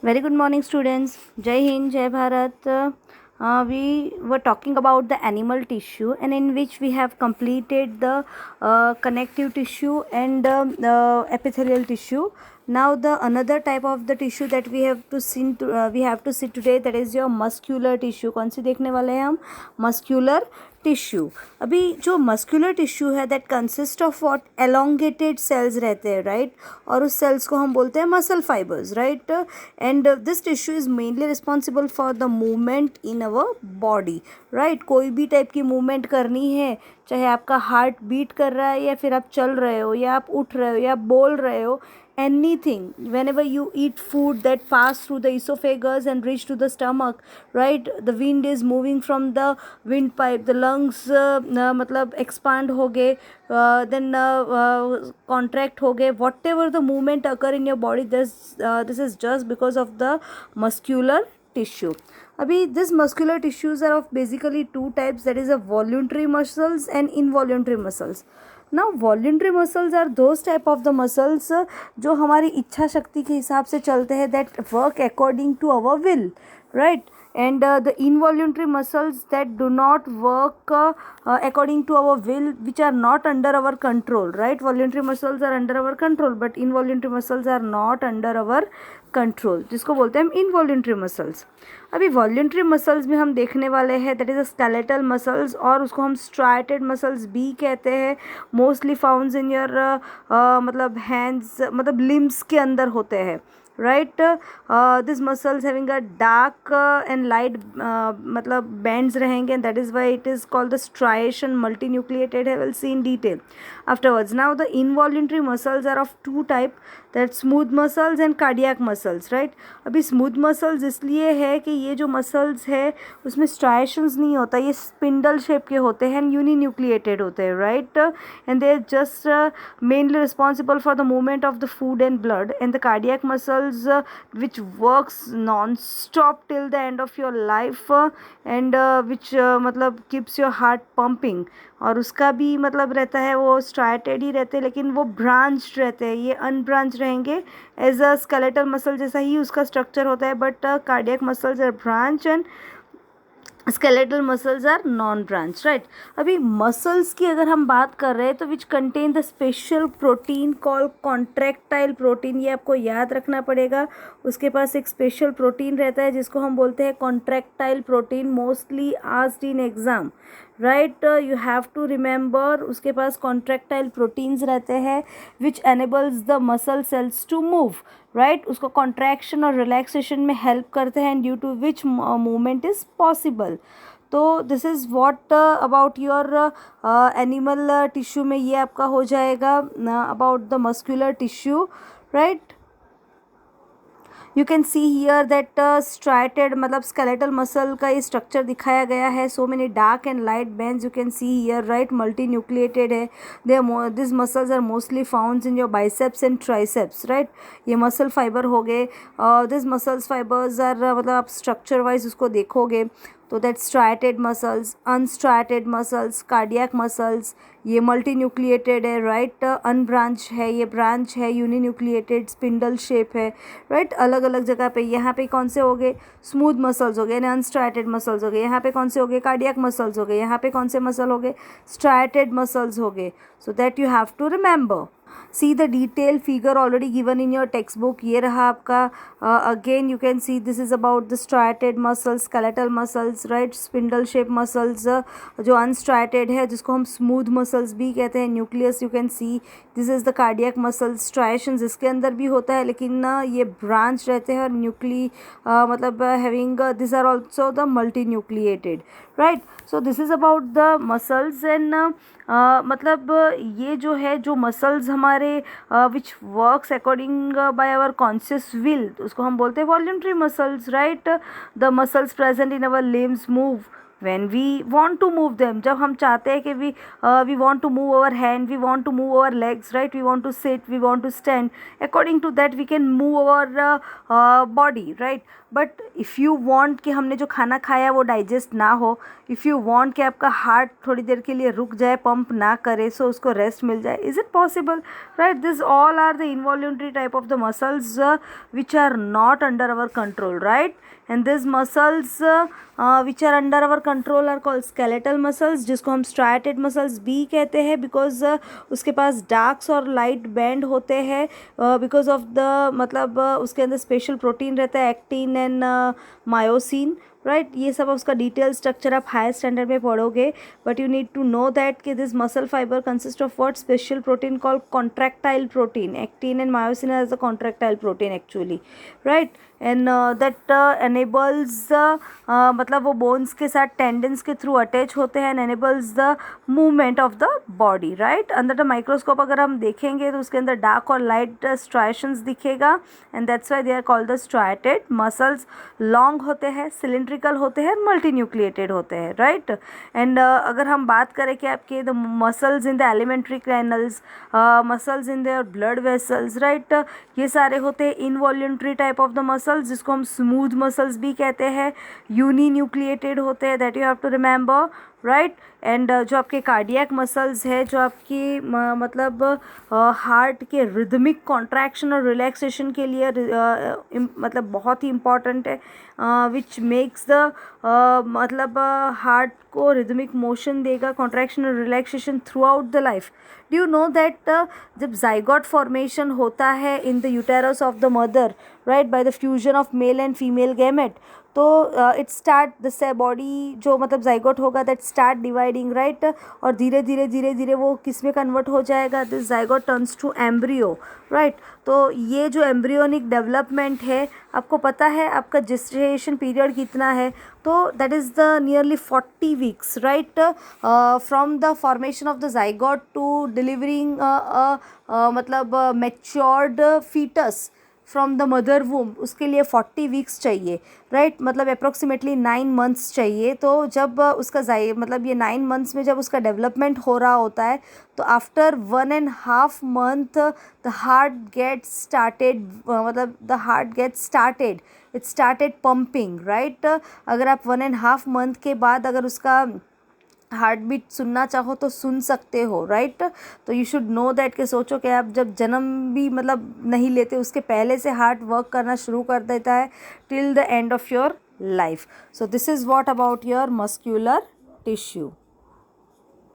Very good morning, students. Jai Hind, Jai Bharat. We were talking about the animal tissue, and in which we have completed the connective tissue and epithelial tissue. Now, the another type of the tissue that we have to see today, that is your muscular tissue. कौन सी देखने वाले हैं हम? Muscular tissue. अभी जो muscular tissue है that consist of what elongated cells रहते हैं, राइट, और उस सेल्स को हम बोलते हैं muscle fibres, right. And this tissue is mainly responsible for the movement in our body, right. कोई भी टाइप की मूवमेंट करनी है, चाहे आपका हार्ट बीट कर रहा है या फिर आप चल रहे हो या आप उठ रहे हो या आप बोल रहे हो, anything, whenever you eat food that pass through the esophagus and reach to the stomach, right, the wind is moving from the windpipe, the lungs मतलब expand हो गए, then contract हो गए, whatever the movement occur in your body, this is just because of the muscular tissue. अभी this muscular tissues are of basically two types, that is a voluntary muscles and involuntary muscles. Now voluntary muscles are those type of the muscles जो हमारी इच्छा शक्ति के हिसाब से चलते हैं, that work according to our will, right. and the involuntary muscles that do not work according to our will, which are not under our control, right. voluntary muscles are under our control but involuntary muscles are not under our control, जिसको बोलते हैं हम involuntary muscles. अभी voluntary muscles में हम देखने वाले हैं that is a skeletal muscles, और उसको हम स्ट्राइटेड मसल्स भी कहते हैं. मोस्टली फाउंड्स इन योर मतलब हैंड्स, मतलब लिम्स के अंदर होते हैं, right. This muscles having a dark and light मतलब bands रहेंगे, and that is why it is called the striation multinucleated है. We'll see in detail afterwards. Now the involuntary muscles are of two type, that smooth muscles and cardiac muscles, right. अभी smooth muscles इसलिए है कि ये जो muscles है उसमें striations नहीं होता, ये spindle shape के होते हैं, uninucleated होते हैं, right. And they are just mainly responsible for the movement of the food and blood. And the cardiac muscles which works non-stop till the end of your life, and which मतलब keeps your heart pumping, और उसका भी मतलब रहता है, वो striated ही रहते हैं लेकिन वो ब्रांच्ड रहते हैं, ये अनब्रांच रहेंगे. एज अ स्केलेटल मसल जैसा ही उसका स्ट्रक्चर होता है, but cardiac muscles are branch and skeletal muscles are non branch, right. अभी मसल्स की अगर हम बात कर रहे हैं तो which contain the special protein call contractile protein, ये आपको याद रखना पड़ेगा. उसके पास एक स्पेशल प्रोटीन रहता है जिसको हम बोलते हैं contractile protein, mostly asked in exam, right. You have to remember, उसके पास कॉन्ट्रैक्टाइल प्रोटीन्स रहते हैं which enables the muscle cells to move, right. उसको कॉन्ट्रैक्शन और रिलैक्सेशन में हेल्प करते हैं, due to which movement is possible. तो this is what about your animal tissue में ये आपका हो जाएगा about the muscular tissue, right. You can see here that striated मतलब स्केलेटल मसल का ये स्ट्रक्चर दिखाया गया है. So many dark and light bands you can see here, right. Multi nucleated है. This muscles are mostly found in your biceps and triceps, right. ये muscle fibre हो गए. दिस मसल्स फाइबर्स आर मतलब आप structure wise उसको देखोगे तो that striated muscles, unstriated muscles, cardiac muscles, ये मल्टी न्यूक्लिएटेड है, राइट. अनब्रांच है, ये ब्रांच है, यूनिन्यूक्लिएटेड स्पिंडल शेप है, राइट. अलग अलग जगह पे यहाँ पे कौन से हो गए, स्मूथ मसल्स हो गए, अनस्ट्राइटेड मसल्स हो गए. यहाँ पे कौन से हो गए, कार्डियक मसल्स हो गए. यहाँ पे कौन से मसल हो गए, स्ट्राइटेड मसल्स हो गए. So that you have to remember. See the detailed figure already given in your textbook. ये रहा आपका. Again you can see this is about the striated muscles, skeletal muscles, right. spindle shape muscles जो unstriated है, जिसको हम smooth muscles भी कहते हैं. nucleus you can see, this is the cardiac muscles. striations इसके अंदर भी होता है लेकिन ये branch रहते हैं, और मतलब having this are also the multinucleated, right. so this is about the muscles and मतलब ये जो है, जो मसल्स हमारे which works according by our conscious will, उसको हम बोलते हैं voluntary muscles, right. The muscles present in our limbs move when we want to move them, जब हम चाहते हैं कि we want to move our hand, we want to move our legs, right, we want to sit, we want to stand, according to that we can move our body, right. But if you want कि हमने जो खाना खाया वो digest ना हो, if you want कि आपका हार्ट थोड़ी देर के लिए रुक जाए, पंप ना करे, सो उसको रेस्ट मिल जाए, is it possible, right. This all are the involuntary type of the muscles which are not under our control, right. And this muscles which are under our control are called skeletal muscles, जिसको हम striated muscles भी कहते हैं, because उसके पास डार्क्स और light band होते हैं, because of the मतलब उसके अंदर स्पेशल प्रोटीन रहता है, एक्टिन एंड मायोसिन, राइट. ये सब उसका डिटेल स्ट्रक्चर आप हायर स्टैंडर्ड में पढ़ोगे, but you need to know that कि this muscle fibre consist of what, special protein called contractile protein. Actin and myosin as a contractile protein actually, right. And that enables मतलब वो bones के साथ tendons के through attach होते हैं and enables the movement of the body, right. Under the microscope अगर हम देखेंगे तो उसके अंदर डार्क और लाइट स्ट्राइशंस दिखेगा, and that's why they are called the striated muscles. Long होते हैं, सिलिंड्रिकल होते हैं, मल्टी न्यूक्लिएटेड होते हैं, राइट. एंड अगर हम बात करें कि आपके the muscles in the alimentary canals, muscles in the blood vessels, right, ये सारे होते हैं involuntary type of the muscles, जिसको हम स्मूथ मसल्स भी कहते हैं. यूनी न्यूक्लिएटेड होते हैं, that you have to remember, right. And जो आपके कार्डियक मसल्स है, जो आपकी मतलब हार्ट के रिदमिक कॉन्ट्रैक्शन और रिलैक्सेशन के लिए मतलब बहुत ही इम्पॉर्टेंट है, विच मेक्स द मतलब हार्ट को रिदमिक मोशन देगा, कॉन्ट्रैक्शन और relaxation through out the life. Do you know that जब जाइगोट फॉर्मेशन होता है in the uterus of the mother, right, by the fusion of male and female gamete, तो it start the body जो मतलब zygote होगा that start dividing, right. और धीरे धीरे वो किस में कन्वर्ट हो जाएगा, this zygote turns to embryo, right. तो ये जो एम्ब्रियोनिक डेवलपमेंट है, आपको पता है आपका जेस्टेशन पीरियड कितना है, तो that is the nearly 40 weeks, right, from the formation of the zygote to delivering मतलब matured foetus from the mother womb. उसके लिए 40 वीक्स चाहिए, राइट, मतलब अप्रोक्सीमेटली 9 मंथ्स चाहिए. तो जब उसका मतलब ये 9 मंथ्स में जब उसका डेवलपमेंट हो रहा होता है, तो after 1.5 month the heart gets started, मतलब the heart gets started, it started pumping, right. अगर आप 1.5 मंथ के बाद अगर उसका हार्ट बीट सुनना चाहो तो सुन सकते हो, राइट. तो यू शुड नो दैट कि सोचो कि आप जब जन्म भी मतलब नहीं लेते, उसके पहले से हार्ट वर्क करना शुरू कर देता है till the end of your life. So this is what about your muscular tissue.